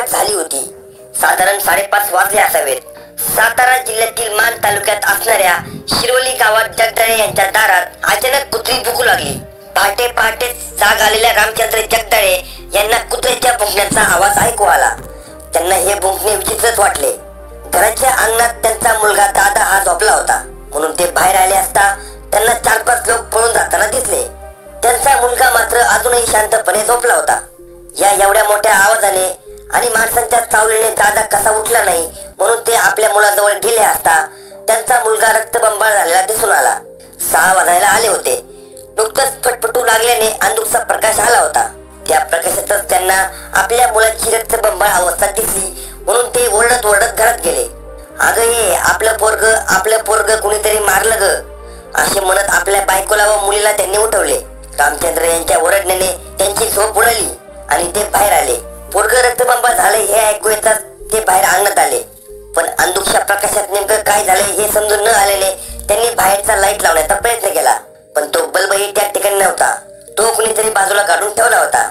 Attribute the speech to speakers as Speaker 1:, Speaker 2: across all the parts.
Speaker 1: पहाट झाली होती. साधारण 5:30 वाजले असावेत. सातारा जिल्ह्यातील मान तालुक्यात असणाऱ्या शिरोली गावात जगदाळे यांच्या दारात अचानक कुत्री भुंकू लागली. पहाटे पहाटेच जाग आलेल्या रामचंद्र जगदाळे यांना कुत्र्याच्या भुंकण्याचा आवाज ऐकू आला. त्यांना हे भुंकणे विचित्रच वाटले. घराच्या अंगणात त्यांचा मुलगा दादा हा झोपला होता, म्हणून ते बाहेर आले असता त्यांना 4-5 लोक पळून जाताना दिसले. त्यांचा मुलगा मात्र अजूनही शांतपणे झोपला होता. या एवढ्या मोठ्या आवाजाने आणि माणसांच्या चावलीने दादा कसा उठला नाही म्हणून ते आपल्या मुलाजवळ गेले असता त्यांचा मुलगा रक्तबंबाळ झालेला दिसून आला. 6 वाजायला आले होते. नुकतंच फटफटू लागल्याने अंधुकचा प्रकाश आला होता. त्या प्रकाशातच त्यांना आपल्या मुलाची रक्तबंबाळ अवस्था दिसली, म्हणून ते ओरडत ओरडत घरात गेले. अगं ये आपलं पोरग कुणीतरी मारलं ग, असे म्हणत आपल्या बायकोला व मुलीला त्यांनी उठवले. रामचंद्र यांच्या ओरडण्याने त्यांची झोप उडाली आणि ते बाहेर आले. पोरग रक्तबंबाळ झाले हे ऐकू येताच ते बाहेर अंगणात आले. पण अंधुकच्या प्रकाशात नेमकं काय झालंय हे समजून न आल्याने त्यांनी बाहेरचा लाईट लावण्याचा प्रयत्न केला, पण तो बल्बही त्या ठिकाणी नव्हता. तो कुणीतरी बाजूला काढून ठेवला होता.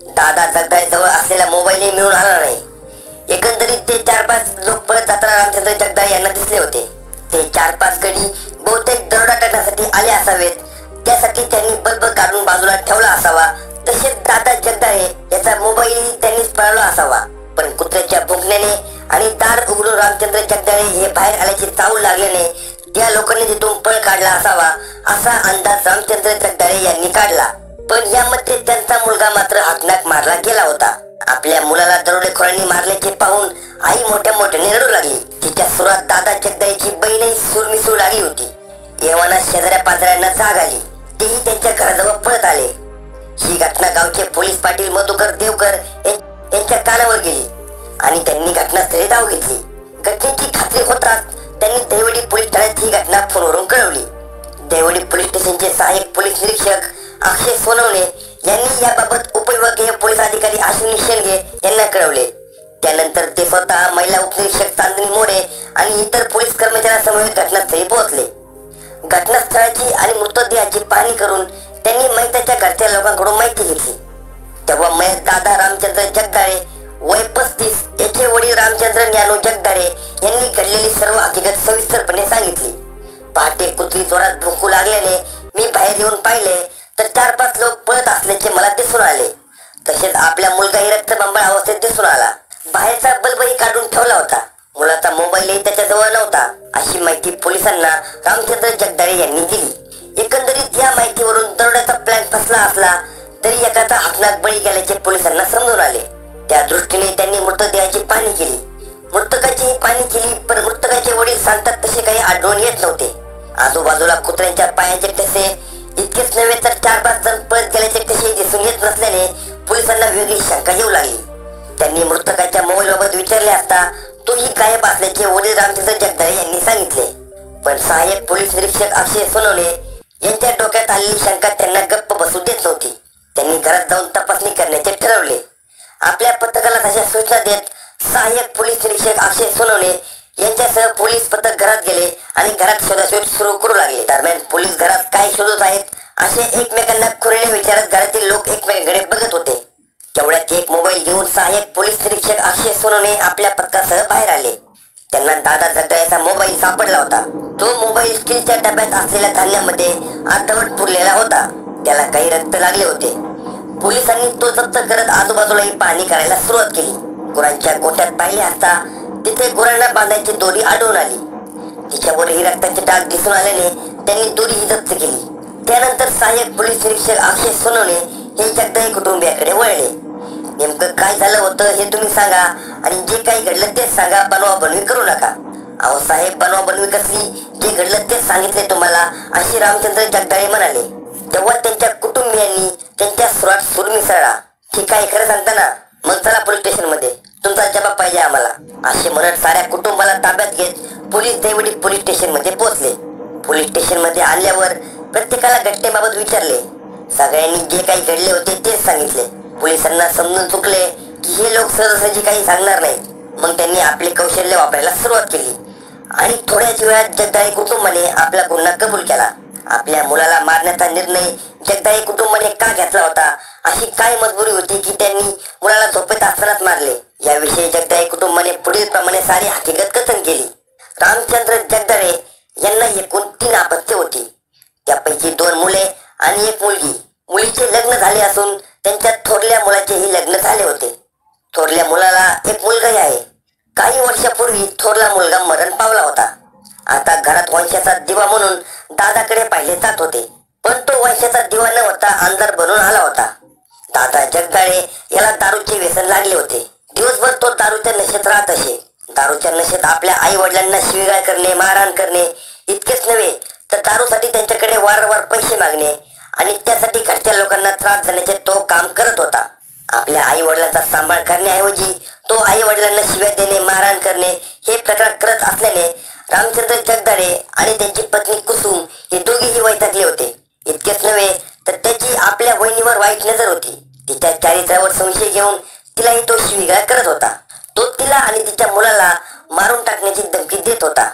Speaker 1: दादा जगदाळे जवळ असलेला मोबाईलही मिळून आला नाही. एकंदरीत ते 4-5 लोक पळत जाताना रामचंद्र जगदाळे यांना दिसले होते. ते 4-5 गडी बहुतेक दरोडा टाकण्यासाठी आले असावेत. त्यासाठी त्यांनी बल्ब काढून बाजूला ठेवला असावा. तसेच दादा जगदाळे याचा मोबाईल त्यांनीच पळवला असावा. पण कुत्र्याच्या भुंकण्याने आणि दार उघडून रामचंद्र जगदाळे हे बाहेर आल्याची चाहूल लागल्याने त्या लोकांनी तिथून पळ काढला असावा असा अंदाज रामचंद्र जगदाळे यांनी काढला. पण यामध्ये त्यांचा मुलगा मात्र हाकनाक मारला गेला होता. आपल्या मुलाला दरोडेखोरांनी मारल्याचे पाहून आई मोठ्या मोठ्याने रडू लागली. तिच्या सुरात दादा जगदाळेची बहीणही सूरमिसू लागली होती. एव्हाना शेजाऱ्या पाजाऱ्यांना जाग आली. तेही त्यांच्या घराजवळ पळत आले. ही घटना गावचे पोलीस पाटील मधुकर देवकर यांच्या कानावर गेली आणि त्यांनी घटनास्थळी धाव घेतली. घटनेची खात्री होताच त्यांनी दहिवडी पोलीस ठाण्यात ही घटना फोनवरून कळवली. दहिवडी पोलीस स्टेशनचे सहाय्यक पोलीस निरीक्षक अक्षय सोनवणे यांनी याबाबत उपविभागीय पोलीस अधिकारी अश्विनी शेंडगे यांना कळवले. त्यानंतर ते स्वतः महिला उपनिरीक्षक चांदणी मोरे आणि इतर पोलीस कर्मचाऱ्यांसमोर घटनास्थळी पोहोचले. घटनास्थळाची आणि मृतदेहाची पाहणी करून त्यांनी मयताच्या घरच्या लोकांकडून माहिती घेतली. तेव्हा मयत दादा रामचंद्र जगदाळे वय 35 याचे वडील रामचंद्र ज्ञानू जगदाळे यांनी घडलेली सर्व हकीकत सविस्तरपणे सांगितली. पहाटे कुत्री जोरात भुंकू लागल्याने मी बाहेर येऊन पाहिले तर 4-5 लोक पळत असल्याचे मला दिसून आले. तसेच आपला मुलगाही रक्तबंबाळ अवस्थेत दिसून आला. बाहेरचा बल्बही काढून ठेवला होता. मुलाचा मोबाईलही त्याच्याजवळ नव्हता अशी माहिती पोलिसांना रामचंद्र जगदाळे यांनी दिली. एकंदरीत या माहितीवरून दरोड्याचा प्लॅन फसला असला तरी एकाचा हाकनाक बळी गेल्याचे पोलिसांना समजून आले. त्या दृष्टीने त्यांनी मृतदेहाची पाहणी केली. मृतकाचीही पाहणी केली, पण मृतकाचे वडील सांगतात तसे काही आढळून येत नव्हते. आजूबाजूला कुत्र्यांच्या पायाचे ठसे इतकेच नव्हे तर 4-5 जण पळत गेल्याचे ठसे दिसून येत नसल्याने पोलिसांना वेगळी शंका येऊ लागली. त्यांनी मृतकाच्या मोबाईल बाबत विचारले असता तोही गायब असल्याचे वडील रामचंद्र जगदाळे यांनी सांगितले. पण सहाय्यक पोलीस निरीक्षक अक्षय सोनवणे यांच्या डोक्यात आलेली शंका त्यांना गप्प बसू देत नव्हती. त्यांनी घरात जाऊन तपासणी करण्याचे ठरवले. आपल्या पथकाला तशा सूचना देत सहाय्यक पोलीस निरीक्षक अक्षय सोनवणे यांच्यासह पोलीस पथक घरात गेले आणि घरात शोधाशोध सुरू करू लागले. दरम्यान पोलीस घरात काय शोधत आहेत असे एकमेकांना खुरीने विचारत घरातील लोक एकमेकांकडे बघत होते. तेवढ्यात एक मोबाईल घेऊन सहाय्यक पोलीस निरीक्षक अक्षय सोनवणे आपल्या पथकासह बाहेर आले. त्यांना दादा जगदाळेचा मोबाईल सापडला होता. तो मोबाईल स्टीलच्या डब्यात असलेल्या धान्यामध्ये अर्धवट पुरलेला होता. त्याला काही रक्त लागले होते. पोलिसांनी तो जप्त करत आजूबाजूलाही पाहणी करायला सुरुवात केली. गुरांच्या गोठ्यात पाहिले असता तिथे गुरांना बांधायची दोरी आढळून आली. तिच्यावरही रक्ताचे डाग दिसून आल्याने त्यांनी दोरीही जप्त केली. त्यानंतर सहाय्यक पोलीस निरीक्षक अक्षय सोनवणे हे जगदाळे कुटुंबियाकडे वळले. नेमकं काय झालं होतं हे तुम्ही सांगा आणि जे काही घडलं तेच सांगा, बनवाबनवी करू नका. अहो साहेब, बनवाबनवी कसली, जे घडलं तेच सांगितले तुम्हाला अशी रामचंद्र जगदाळे म्हणाले. तेव्हा त्यांच्या कुटुंबियांनी त्यांच्या सुरात सूर मिसळला. ठीक आहे, खरं सांगता ना, मग चला पोलीस स्टेशन मध्ये, तुमचा जबाब पाहिजे आम्हाला, असे म्हणत साऱ्या कुटुंबाला ताब्यात घेत पोलीस दहिवडी पोलीस स्टेशन मध्ये पोहोचले. पोलीस स्टेशन मध्ये आल्यावर प्रत्येकाला घटनेबाबत विचारले. सगळ्यांनी जे काही घडले होते तेच सांगितले. पोलिसांना समजून चुकले की हे लोक सहजासहजी काही सांगणार नाहीत. मग त्यांनी आपले कौशल्य वापरायला सुरुवात केली आणि थोड्याच वेळात जगदाळे कुटुंबाने आपला गुन्हा कबूल केला. आपल्या मुलाला मारण्याचा निर्णय जगदाळे कुटुंबाने का घेतला होता, अशी काय मजबुरी होती की त्यांनी मुलाला झोपेत असतानाच मारले. याविषयी जगदाळे कुटुंबाने पुढील प्रमाणे सारी हकीकत कथन केली. रामचंद्र जगदाळे यांना एकूण 3 अपत्ये होती. त्यापैकी 2 मुले आणि 1 मुलगी. मुलीचे लग्न झाले असून त्यांच्या थोरल्या मुलाचेही लग्न झाले होते. थोरल्या मुलाला 1 मुलगाही आहे. काही वर्षापूर्वी थोरला मुलगा मरण पावला होता. आता घरात वंशाचा दिवा म्हणून दादाकडे पाहिले जात होते, पण तो वंशाचा दिवा न होता अंधार बनून आला होता. दादा जगदाळे याला दारूचे व्यसन लागले होते. दिवसभर तो दारूच्या नशेत राहत असे. दारूच्या नशेत आपल्या आई वडिलांना शिवीगाळ करणे, मारहाण करणे इतकेच नव्हे तर दारूसाठी त्यांच्याकडे वारंवार पैसे मागणे आणि त्यासाठी घरच्या लोकांना त्रास देण्याचे तो काम करत होता. आपल्या आई वडिलांचा सांभाळ करण्याऐवजी तो आई वडिलांना शिव्या देणे, मारहाण करणे हे प्रकार करत असल्याने रामचंद्र जगदाळे आणि त्यांची पत्नी कुसुम हे दोघेही वैतागले होते. इतकेच नव्हे तर त्याची आपल्या वहिनीवर वाईट नजर होती. तिच्या चारित्र्यावर संशय घेऊन तिलाही तो शिवीगाळ करत होता. तो तिला आणि तिच्या मुलाला मारून टाकण्याची धमकी देत होता.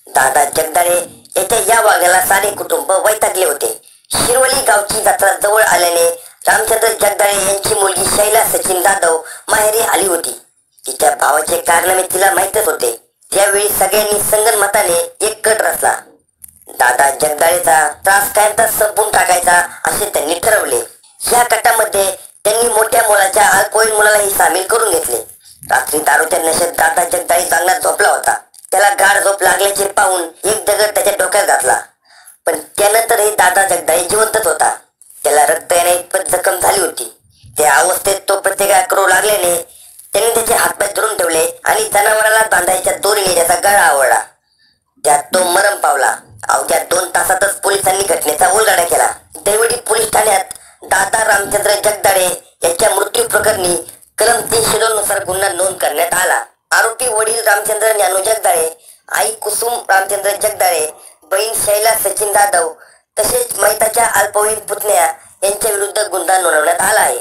Speaker 1: दादा जगदाळे याच्या या वागण्याला सारे कुटुंब वैतागले होते. शिरवली गावची जत्रा जवळ आल्याने रामचंद्र जगदाळे यांची मुलगी शैला सचिन जाधव माहेरी आली होती. तिच्या भावाचे कारनामे तिला माहीतच होते. त्यावेळी सगळ्यांनी संगनमताने एक कट रचला. दादा जगदाळेचा त्रास कायमचा संपून टाकायचा असे त्यांनी ठरवले. या कटामध्ये त्यांनी मोठ्या मुलाच्या अल्पवयीन मुलालाही सामील करून घेतले. रात्री दारूच्या नशेत दादा जगदाळे जागण्यात झोपला होता. त्याला गाढ झोप लागल्याचे पाहून एक दगड त्याच्या डोक्यात घातला, पण त्यानंतरही दादा जगदाळे जिवंतच होता. त्याला रक्त येण्या इतपत जखम झाली होती. त्या अवस्थेत तो प्रत्येकाला करू लागल्याने त्यांनी त्याचे हातपाय धरून ठेवले आणि जनावराला बांधायच्या दोरीने त्याचा गळा आवळला. त्यात तो मरण पावला. अवघ्या 2 तासातच पोलिसांनी घटनेचा उलगडा केला. दैवडी पोलीस ठाण्यात दादा रामचंद्र जगदाळे यांच्या मृत्यू प्रकरणी कलम 302 नुसार गुन्हा नोंद करण्यात आला. आरोपी वडील रामचंद्र ज्ञानू जगदाळे, आई कुसुम रामचंद्र जगदाळे, बहीण शैला सचिन जाधव तसेच मैताच्या अल्पवयीन पुतण्या यांच्या विरुद्ध गुन्हा नोंदवण्यात आला आहे.